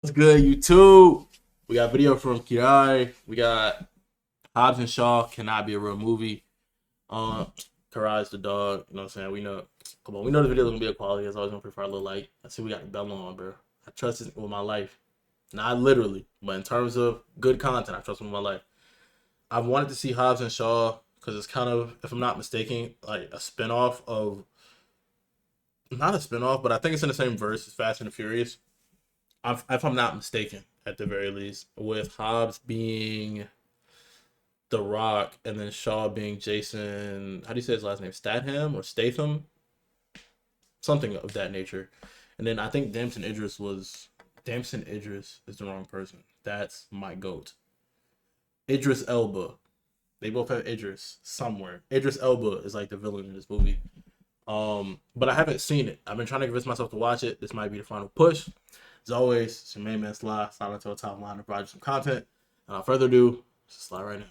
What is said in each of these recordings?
What's good, YouTube? We got video from Kirai. We got Hobbs and Shaw cannot be a real movie. Karai's the dog. You know what I'm saying? We know. Come on, we know the video's gonna be a quality. It's always gonna prefer a little light. I see we got the bell on, bro. I trust it with my life. Not literally, but in terms of good content, I trust it with my life. I've wanted to see Hobbs and Shaw because it's kind of, if I'm not mistaken, like a spinoff of, not a spinoff, but I think it's in the same verse as Fast and the Furious. If I'm not mistaken, at the very least, with Hobbs being The Rock and then Shaw being Jason. How do you say his last name? Statham or Statham? Something of that nature. And then I think Damson Idris is the wrong person. That's my goat. Idris Elba. They both have Idris somewhere. Idris Elba is like the villain in this movie. But I haven't seen it. I've been trying to convince myself to watch it. This might be the final push. As always, it's your main man Sly. Slide into a top line to provide you some content. Without further ado, just slide right now.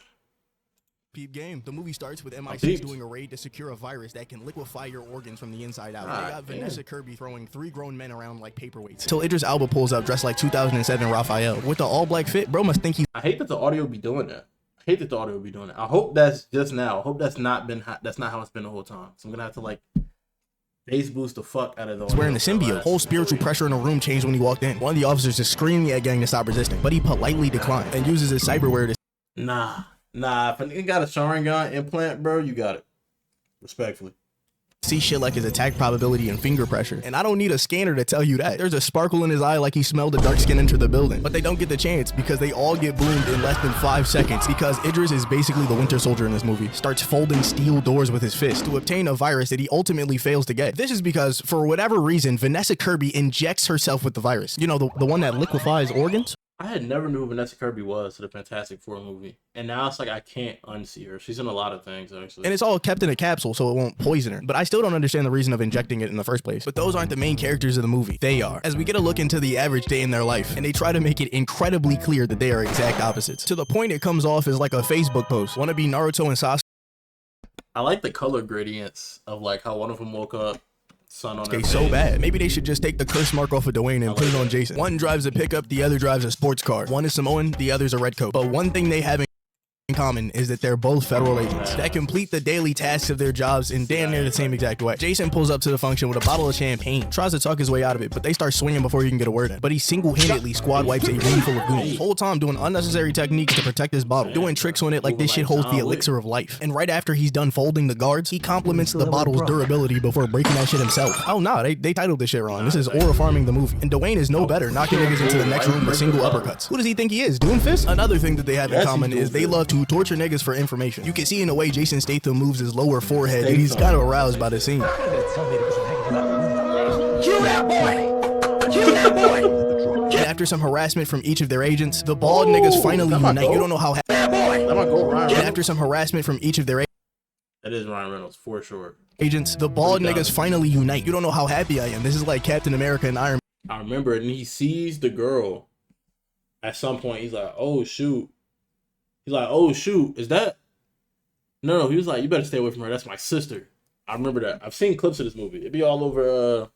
Peep game. The movie starts with MI6 doing a raid to secure a virus that can liquefy your organs from the inside out. They got Vanessa Kirby throwing 3 grown men around like paperweights. Till Idris Elba pulls up dressed like 2007 Raphael. With the all-black fit, bro must think he's... I hate that the audio be doing that. I hope that's just now. I hope that's not how it's been the whole time. So I'm gonna have to like bass boost the fuck out of the audio. He's wearing the symbiote. Whole spiritual pressure in the room changed when he walked in. One of the officers is screaming at gang to stop resisting, but he politely declined and uses his cyberware to... Nah. If a nigga got a Sharingan implant, bro, you got it. Respectfully. See shit like his attack probability and finger pressure. And I don't need a scanner to tell you that. There's a sparkle in his eye like he smelled a dark skin enter the building. But they don't get the chance because they all get boomed in less than 5 seconds because Idris is basically the Winter Soldier in this movie. Starts folding steel doors with his fist to obtain a virus that he ultimately fails to get. This is because, for whatever reason, Vanessa Kirby injects herself with the virus. You know, the one that liquefies organs? I had never knew who Vanessa Kirby was to the Fantastic Four movie. And now it's like I can't unsee her. She's in a lot of things, actually. And it's all kept in a capsule so it won't poison her. But I still don't understand the reason of injecting it in the first place. But those aren't the main characters of the movie. They are. As we get a look into the average day in their life, and they try to make it incredibly clear that they are exact opposites. To the point it comes off as like a Facebook post. Wanna be Naruto and Sasuke? I like the color gradients of like how one of them woke up. Sun on Okay, so bad. Maybe they should just take the curse mark off of Dwayne and put it on Jason. One drives a pickup, the other drives a sports car. One is Samoan, the other's a redcoat. But one thing they have in common is that they're both federal agents that complete the daily tasks of their jobs in damn near the same exact way. Jason pulls up to the function with a bottle of champagne, tries to talk his way out of it, but they start swinging before he can get a word in. But he single-handedly squad wipes a room full of goons. Whole time doing unnecessary techniques to protect his bottle, doing tricks on it like this shit holds the elixir of life. And right after he's done folding the guards, he compliments the bottle's durability before breaking that shit himself. Oh nah, they titled this shit wrong. This is Aura Farming the movie. And Dwayne is no better, knocking niggas into the next room with single uppercuts. Who does he think he is, Doomfist? Another thing that they have in common is they love to torture niggas for information. You can see in the way Jason Statham moves his lower forehead that he's kind of aroused by the scene. Kill that boy! Kill that boy! And after some harassment from each of their agents, the bald niggas finally unite. You don't know how And after some harassment from each of their That is Ryan Reynolds, for sure. agents, the bald niggas finally unite. You don't know how happy I am. This is like Captain America and Iron I remember, and he sees the girl. At some point, he's like, "Oh shoot!" He's like, "Oh shoot, is that?" No, he was like, "You better stay away from her. That's my sister." I remember that. I've seen clips of this movie. It'd be all over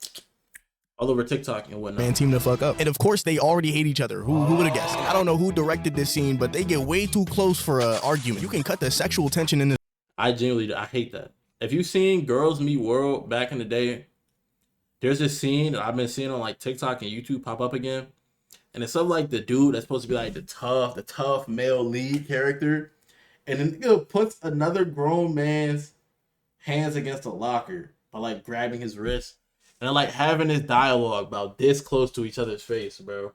TikTok and whatnot. Man team to fuck up. And of course, they already hate each other. Who would have guessed? I don't know who directed this scene, but they get way too close for an argument. You can cut the sexual tension in this. I hate that. If you've seen Girls Meet World back in the day, there's this scene that I've been seeing on like TikTok and YouTube pop up again. And it's of like the dude that's supposed to be like the tough male lead character. And then nigga puts another grown man's hands against a locker by like grabbing his wrist. And then like having this dialogue about this close to each other's face, bro.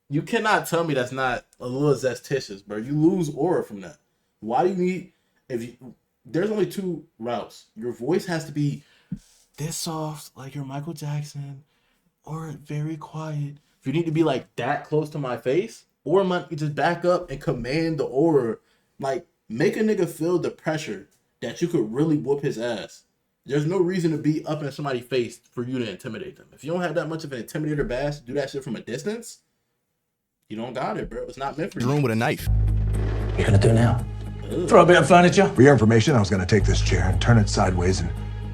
You cannot tell me that's not a little zestitious, bro. You lose aura from that. Why do you need, there's only 2 routes. Your voice has to be this soft, like you're Michael Jackson, or very quiet. If you need to be like that close to my face, or you just back up and command the aura, like make a nigga feel the pressure that you could really whoop his ass. There's no reason to be up in somebody's face for you to intimidate them. If you don't have that much of an intimidator bash, do that shit from a distance, you don't got it, bro. It's not meant for you. Room with a knife. What are you gonna do now? Throw a bit of furniture. For your information, I was going to take this chair and turn it sideways and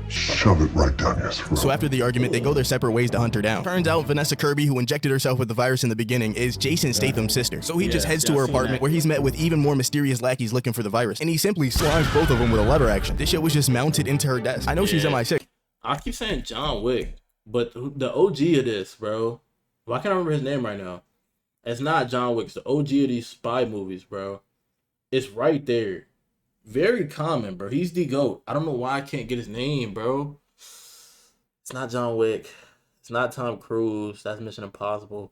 Shove it right down your throat. So after the argument, they go their separate ways to hunt her down. Turns out Vanessa Kirby, who injected herself with the virus in the beginning, is Jason Statham's sister. So he just heads to her apartment where he's met with even more mysterious lackeys looking for the virus. And he simply slimes both of them with a lever action. This shit was just mounted into her desk. I know she's MI6. I keep saying John Wick, but the OG of this, bro. Well, I can't remember his name right now. It's not John Wick. It's the OG of these spy movies, bro. It's right there. Very common, bro. He's the GOAT. I don't know why I can't get his name, bro. It's not John Wick. It's not Tom Cruise. That's Mission Impossible.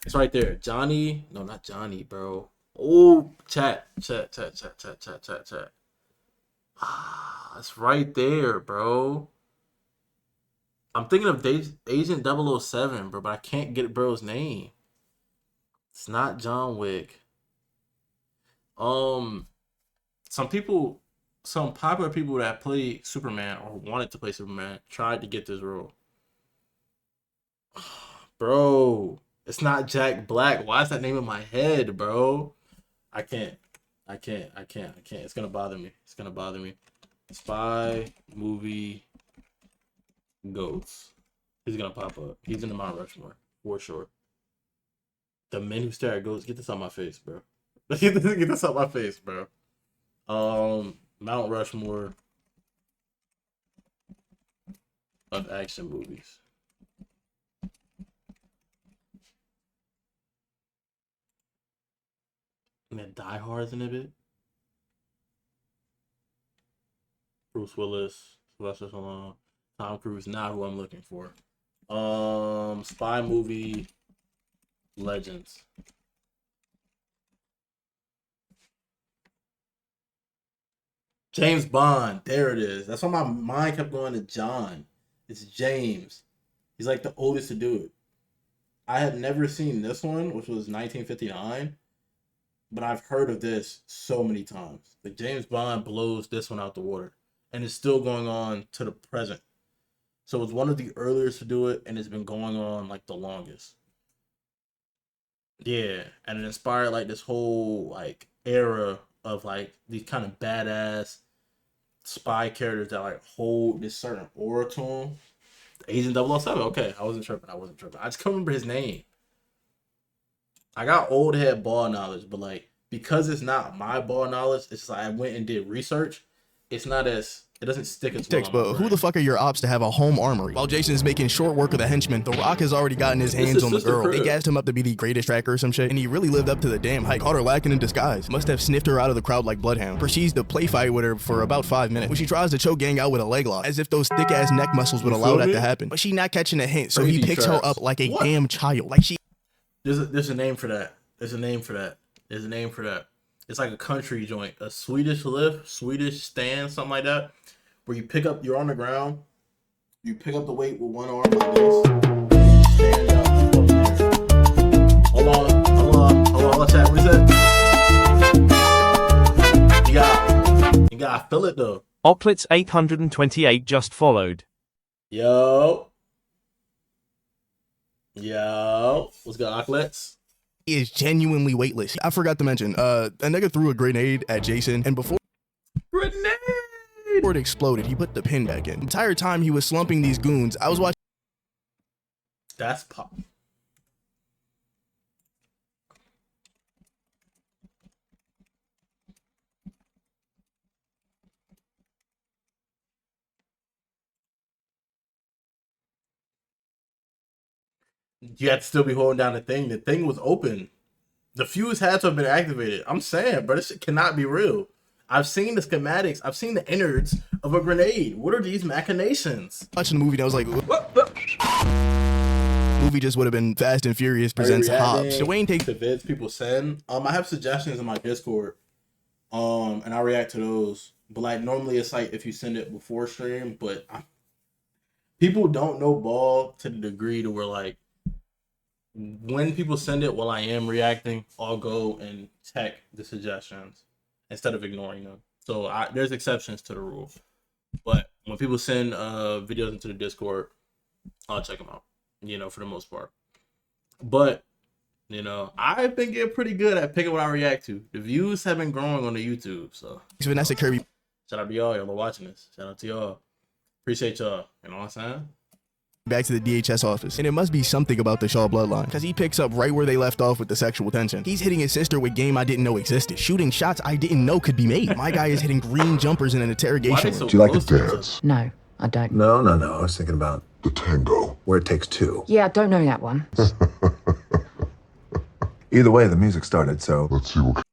It's right there. Johnny. No, not Johnny, bro. Oh, chat. Ah, it's right there, bro. I'm thinking of Agent 007, bro, but I can't get bro's name. It's not John Wick. Some popular people that play Superman or wanted to play Superman tried to get this role. Bro, it's not Jack Black. Why is that name in my head, bro? I can't. It's gonna bother me. Spy movie GOATs. He's gonna pop up. He's in the Mount Rushmore for sure. The Men Who Stare at Ghosts. Get this out my face, bro. Get this out my face, bro. Mount Rushmore of action movies. And then Die Hard's in a bit. Bruce Willis, Sylvester Stallone, Tom Cruise. Not who I'm looking for. Spy movie legends. James Bond. There it is. That's why my mind kept going to John. It's James. He's like the oldest to do it. I had never seen this one, which was 1959, but I've heard of this so many times. Like James Bond blows this one out the water, and it's still going on to the present. So it's one of the earliest to do it, and it's been going on like the longest. Yeah, and it inspired like this whole like era of like these kind of badass spy characters that like hold this certain aura to them. Agent 007. Okay, I wasn't tripping. I just can't remember his name. I got old head ball knowledge, but like because it's not my ball knowledge, it's like I went and did research. It's not as it doesn't stick as well. But who the fuck are your ops to have a home armory? While Jason is making short work of the henchman, The Rock has already gotten his hands on the girl. They gassed him up to be the greatest tracker or some shit, and he really lived up to the damn hype. Caught her lacking in disguise. Must have sniffed her out of the crowd like bloodhound. Proceeds to play fight with her for about 5 minutes, when she tries to choke gang out with a leg lock, as if those thick ass neck muscles would allow that to happen. But she not catching a hint, so he picks her up like a damn child. Like she. There's a name for that. There's a name for that. It's like a country joint, a Swedish lift, Swedish stand, something like that, where you pick up, you're on the ground, you pick up the weight with one arm like this, and you stand up. Hold on, chat. What is that? You gotta feel it though. Oplets 828 just followed. Yo, what's good, Oplets? Is genuinely weightless. I forgot to mention, a nigga threw a grenade at Jason, and before it exploded, he put the pin back in. The entire time he was slumping these goons, I was watching. That's pop. You had to still be holding down the thing. The thing was open. The fuse had to have been activated. I'm saying, bro, this shit cannot be real. I've seen the schematics. I've seen the innards of a grenade. What are these machinations? Watching the movie, and I was like, what? Movie just would have been Fast and Furious presents Hobbs. Dwayne takes the vids people send. I have suggestions in my Discord. And I react to those. But like normally it's like if you send it before stream, but people don't know ball to the degree to where like when people send it while I am reacting, I'll go and check the suggestions instead of ignoring them. So there's exceptions to the rule. But when people send videos into the Discord, I'll check them out, for the most part. But, I've been getting pretty good at picking what I react to. The views have been growing on the YouTube, so. Vanessa Kirby. Shout out to y'all are watching this. Shout out to y'all. Appreciate y'all. You know what I'm saying? Back to the DHS office, and it must be something about the Shaw bloodline, because he picks up right where they left off with the sexual tension. He's hitting his sister with game I didn't know existed, shooting shots I didn't know could be made. My guy is hitting green jumpers in an interrogation room. So Do you like to close dance? No, I don't. No. I was thinking about the tango, where it takes two. Yeah, I don't know that one. Either way, the music started, so let's see what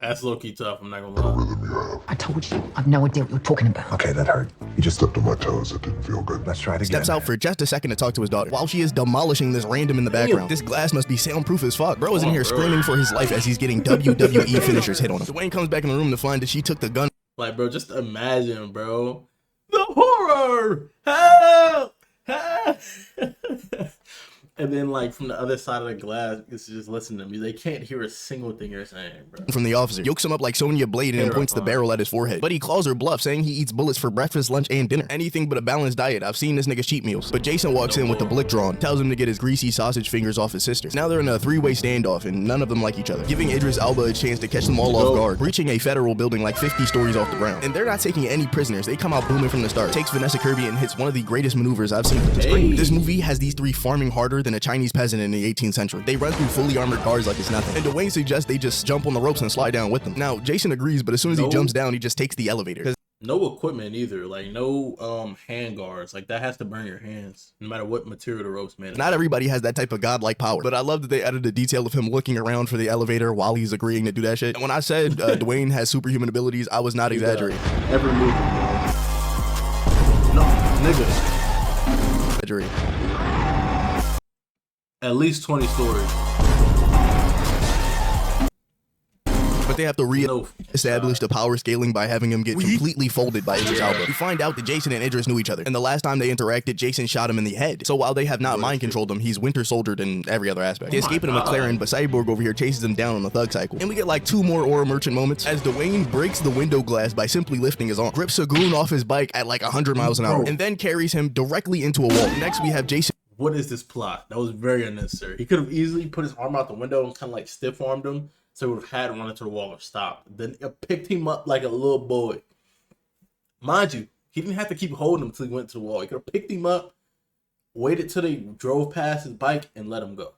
That's low-key tough, I'm not gonna lie. rhythm you have. I told you, I've no idea what you're talking about. Okay, that hurt. You just stepped on my toes. That didn't feel good. Let's try it again. Steps out for just a second to talk to his daughter, while she is demolishing this random in the background. This glass must be soundproof as fuck. Bro is in here screaming for his life as he's getting WWE finishers hit on him. Dwayne comes back in the room to find that she took the gun. Like, bro, just imagine, bro. The horror! Help! Help! And then, like, from the other side of the glass, it's just listen to me. They can't hear a single thing you're saying, bro. From the officer, yokes him up like Sonya Blade and points the barrel at his forehead. But he calls her bluff, saying he eats bullets for breakfast, lunch, and dinner. Anything but a balanced diet. I've seen this nigga's cheat meals. But Jason walks in with the blick drawn, tells him to get his greasy sausage fingers off his sister. Now they're in a three-way standoff, and none of them like each other, giving Idris Elba a chance to catch them all off guard, breaching a federal building like 50 stories off the ground. And they're not taking any prisoners. They come out booming from the start. Takes Vanessa Kirby and hits one of the greatest maneuvers I've seen. This movie has these three farming harder than a Chinese peasant in the 18th century. They run through fully armored cars like it's nothing. And Dwayne suggests they just jump on the ropes and slide down with them. Now, Jason agrees, but as soon as he jumps down, he just takes the elevator. No equipment either. Like, no hand guards. Like, that has to burn your hands, no matter what material the rope's made of. Not everybody has that type of godlike power, but I love that they added the detail of him looking around for the elevator while he's agreeing to do that shit. And when I said Dwayne has superhuman abilities, I was not exaggerating. Every movie. No, nigga. Exaggerating. At least 20 stories. But they have to re-establish the power scaling by having him get completely folded by Idris Elba. We find out that Jason and Idris knew each other, and the last time they interacted, Jason shot him in the head. So while they have not mind-controlled him, he's Winter Soldiered in every other aspect. He escaped in a McLaren, but Cyborg over here chases him down on the thug cycle. And we get like 2 more Aura Merchant moments, as Dwayne breaks the window glass by simply lifting his arm, grips a goon off his bike at like 100 miles an hour, and then carries him directly into a wall. Next, we have Jason. What is this plot? That was very unnecessary. He could have easily put his arm out the window and kind of like stiff-armed him, so he would have had to run into the wall or stopped. Then it picked him up like a little boy. Mind you, he didn't have to keep holding him until he went to the wall. He could have picked him up, waited till they drove past his bike, and let him go.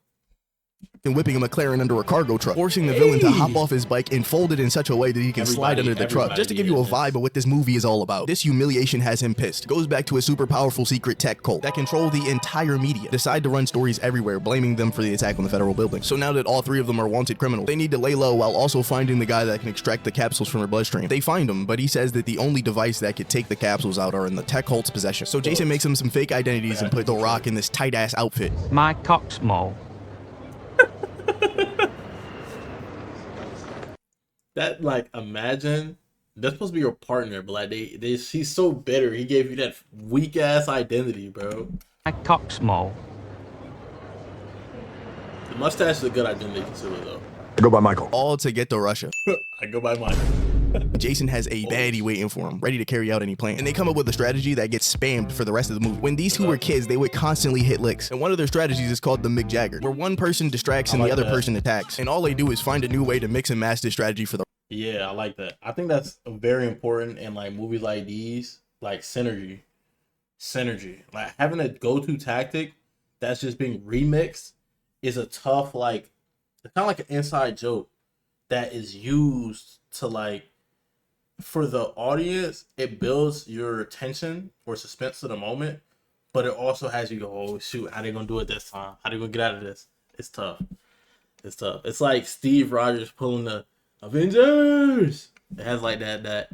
And whipping a McLaren under a cargo truck, forcing the villain to hop off his bike and fold it in such a way that he can slide under the truck. Just to give you a vibe of what this movie is all about. This humiliation has him pissed. Goes back to a super powerful secret tech cult that control the entire media. Decide to run stories everywhere, blaming them for the attack on the federal building. So now that all 3 of them are wanted criminals, they need to lay low while also finding the guy that can extract the capsules from her bloodstream. They find him, but he says that the only device that could take the capsules out are in the tech cult's possession. So Jason makes him some fake identities and put The Rock in this tight-ass outfit. My cock's small. That, like, imagine that's supposed to be your partner, but like she's so bitter. He gave you that weak ass identity, bro. My cock's small. The mustache is a good identity consider though. I go by Michael. All to get to Russia. I go by mine. Jason has a baddie waiting for him, ready to carry out any plan. And they come up with a strategy that gets spammed for the rest of the movie. When these 2 were kids, they would constantly hit licks. And one of their strategies is called the Mick Jagger, where one person distracts and the other person attacks. And all they do is find a new way to mix and match this strategy for the... Yeah, I like that. I think that's very important in like movies like these, like synergy. Like having a go-to tactic that's just being remixed is a tough, like, it's kind of like an inside joke that is used to, like, for the audience, it builds your tension or suspense to the moment, but it also has you go, oh shoot, how they gonna do it this time? How they gonna get out of this? It's tough. It's like Steve Rogers pulling the Avengers. It has like that.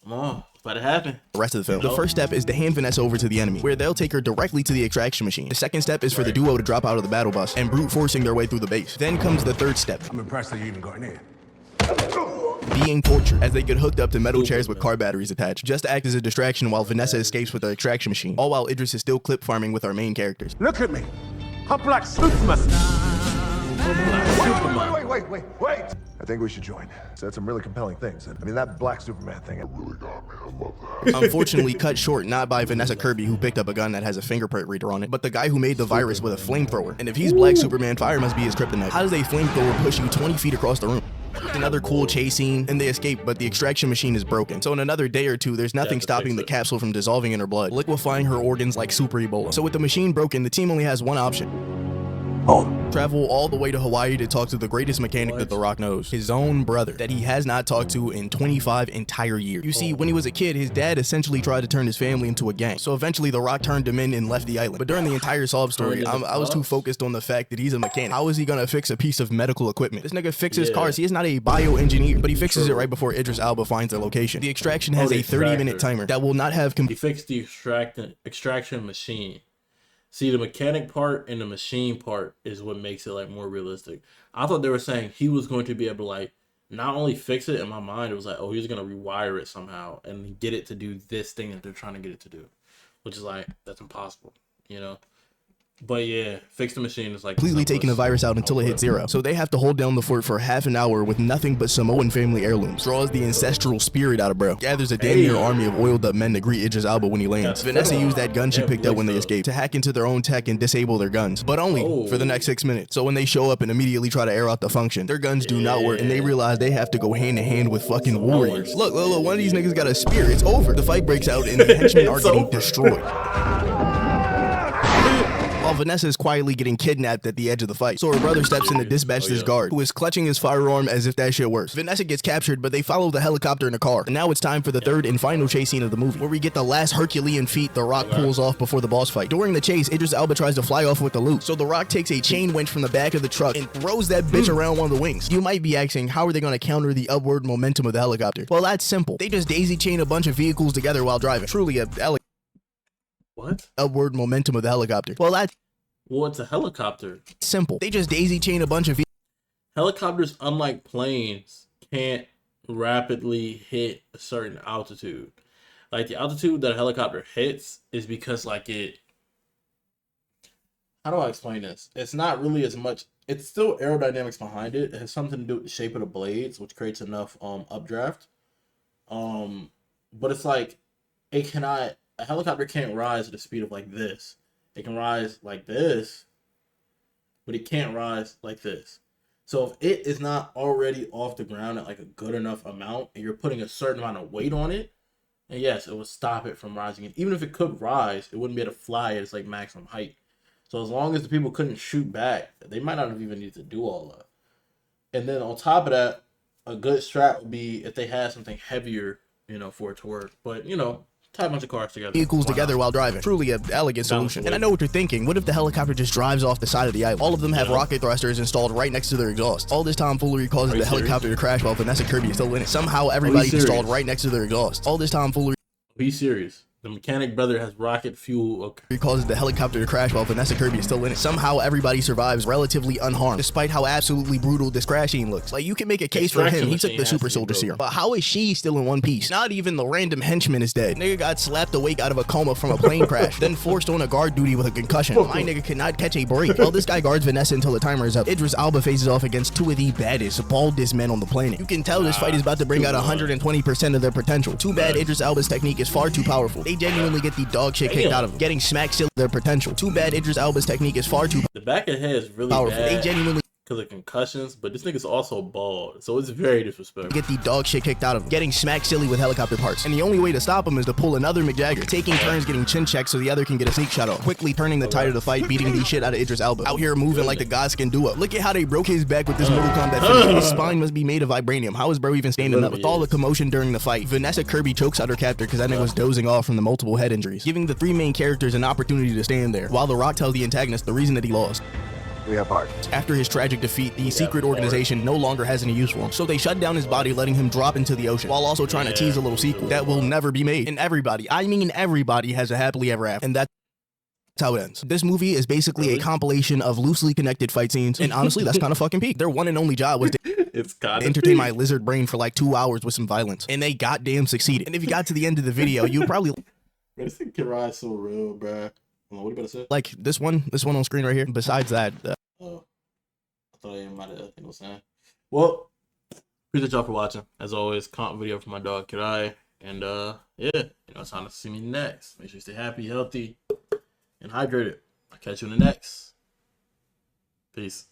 Come on, it's about to happen. The rest of the film. The first step is to hand Vanessa over to the enemy, where they'll take her directly to the extraction machine. The second step is for the duo to drop out of the battle bus and brute forcing their way through the base. Then comes the third step. I'm impressed that you even got in here. Being tortured, as they get hooked up to metal chairs with car batteries attached, just to act as a distraction while Vanessa escapes with the extraction machine. All while Idris is still clip farming with our main characters. Look at me. I'm Black Superman. Wait. I think we should join. Said some really compelling things. I mean, that Black Superman thing, it really got me. I love that. Unfortunately, cut short not by Vanessa Kirby, who picked up a gun that has a fingerprint reader on it, but the guy who made the virus with a flamethrower. And if he's Black Superman, fire must be his kryptonite. How does a flamethrower push you 20 feet across the room? Another cool chase scene, and they escape, but the extraction machine is broken. So in another day or two, there's nothing stopping the capsule from dissolving in her blood, liquefying her organs like Super Ebola. So with the machine broken, the team only has one option. Home. Travel all the way to Hawaii to talk to the greatest mechanic that The Rock knows, his own brother, that he has not talked to in 25 entire years. You see, when he was a kid, his dad essentially tried to turn his family into a gang. So eventually The Rock turned him in and left the island. But during the entire sob story, I was too focused on the fact that he's a mechanic. How is he gonna fix a piece of medical equipment? This nigga fixes cars. He is not a bioengineer, but he fixes it right before Idris Elba finds their location. The extraction has a 30-minute timer that will not have He fixed the extraction machine. See, the mechanic part and the machine part is what makes it like more realistic. I thought they were saying he was going to be able to like not only fix it. In my mind, it was like, oh, he's gonna rewire it somehow and get it to do this thing that they're trying to get it to do, which is like, that's impossible, you know. But yeah, fix the machine is like completely taking the virus out until it hits zero. So they have to hold down the fort for half an hour with nothing but Samoan family heirlooms. Draws the ancestral spirit out of bro. Gathers a damn near army of oiled up men to greet Idris Elba when he lands. Vanessa used that gun she picked up when they escaped to hack into their own tech and disable their guns, but only for the next 6 minutes. So when they show up and immediately try to air out the function, their guns do not work, and they realize they have to go hand in hand with fucking warriors. Look, one of these niggas got a spear. It's over. The fight breaks out and the henchmen are getting destroyed. While Vanessa is quietly getting kidnapped at the edge of the fight. So her brother steps in to dispatch this guard, who is clutching his firearm as if that shit works. Vanessa gets captured, but they follow the helicopter in a car. And now it's time for the third and final chase scene of the movie, where we get the last Herculean feat The Rock pulls off before the boss fight. During the chase, Idris Elba tries to fly off with the loot. So The Rock takes a chain winch from the back of the truck and throws that bitch around one of the wings. You might be asking, how are they going to counter the upward momentum of the helicopter? Well, that's simple. They just daisy chain a bunch of vehicles together while driving. Truly a upward momentum of the helicopter. Well, it's a helicopter. Simple. They just daisy chain a bunch of helicopters, unlike planes, can't rapidly hit a certain altitude. Like the altitude that a helicopter hits is because like it. How do I explain this? It's not really as much. It's still aerodynamics behind it. It has something to do with the shape of the blades, which creates enough updraft. But it's like it cannot. A helicopter can't rise at the speed of like this. It can rise like this, but it can't rise like this. So if it is not already off the ground at like a good enough amount, and you're putting a certain amount of weight on it, and yes, it will stop it from rising. And even if it could rise, it wouldn't be able to fly at its like maximum height. So as long as the people couldn't shoot back, they might not have even needed to do all that. And then on top of that, a good strat would be if they had something heavier, you know, for it to work. But you know, tie a bunch of cars together. Vehicles together while driving. Truly an elegant solution. And I know what you're thinking. What if the helicopter just drives off the side of the island? All of them have rocket thrusters installed right next to their exhaust. All this tomfoolery causes the helicopter to crash while Vanessa Kirby is still in it. Somehow everybody's installed right next to their exhaust. All this tomfoolery. Be serious. The mechanic brother has rocket fuel. It causes the helicopter to crash while Vanessa Kirby is still in it. Somehow everybody survives relatively unharmed, despite how absolutely brutal this crash scene looks. Like, you can make a case for him. He took the super soldier serum. But how is she still in one piece? Not even the random henchman is dead. Nigga got slapped awake out of a coma from a plane crash, then forced on a guard duty with a concussion. My nigga cannot catch a break. Well, this guy guards Vanessa until the timer is up. Idris Elba faces off against two of the baddest, baldest men on the planet. You can tell this fight is about to bring out 120% of their potential. Too bad Idris Elba's technique is far too powerful. They genuinely get the dog shit kicked out of them, getting smacked still their potential. Too bad Idris Elba's technique is far too The back of the head is really powerful. bad They genuinely because of concussions, but this nigga's also bald, so it's very disrespectful. Get the dog shit kicked out of him, getting smacked silly with helicopter parts. And the only way to stop him is to pull another McJagger, taking turns getting chin checks so the other can get a sneak shot off, quickly turning the tide of the fight, beating the shit out of Idris Elba. Out here moving like the gods can do it. Look at how they broke his back with this Mortal Kombat finish. His spine must be made of vibranium. How is bro even standing up? With all the commotion during the fight, Vanessa Kirby chokes out her captor because that nigga was dozing off from the multiple head injuries, giving the three main characters an opportunity to stand there, while The Rock tells the antagonist the reason that he lost. We have heart. After his tragic defeat, the secret organization no longer has any use for him, so they shut down his body, letting him drop into the ocean, while also trying to tease a little sequel that will never be made. And everybody, I mean everybody, has a happily ever after, and that's how it ends. This movie is basically a compilation of loosely connected fight scenes, and honestly, that's kind of fucking peak. Their one and only job was to entertain my lizard brain for like 2 hours with some violence, and they goddamn succeeded. And if you got to the end of the video, you probably This thing can ride so real, bruh. What are you about to say? like this one on screen right here. Besides that, Oh, I thought I might have, you know what I'm saying? Well, appreciate y'all for watching. As always, comment video for my dog Kirai. And yeah, you know, it's time to see me next. Make sure you stay happy, healthy, and hydrated. I'll catch you in the next. Peace.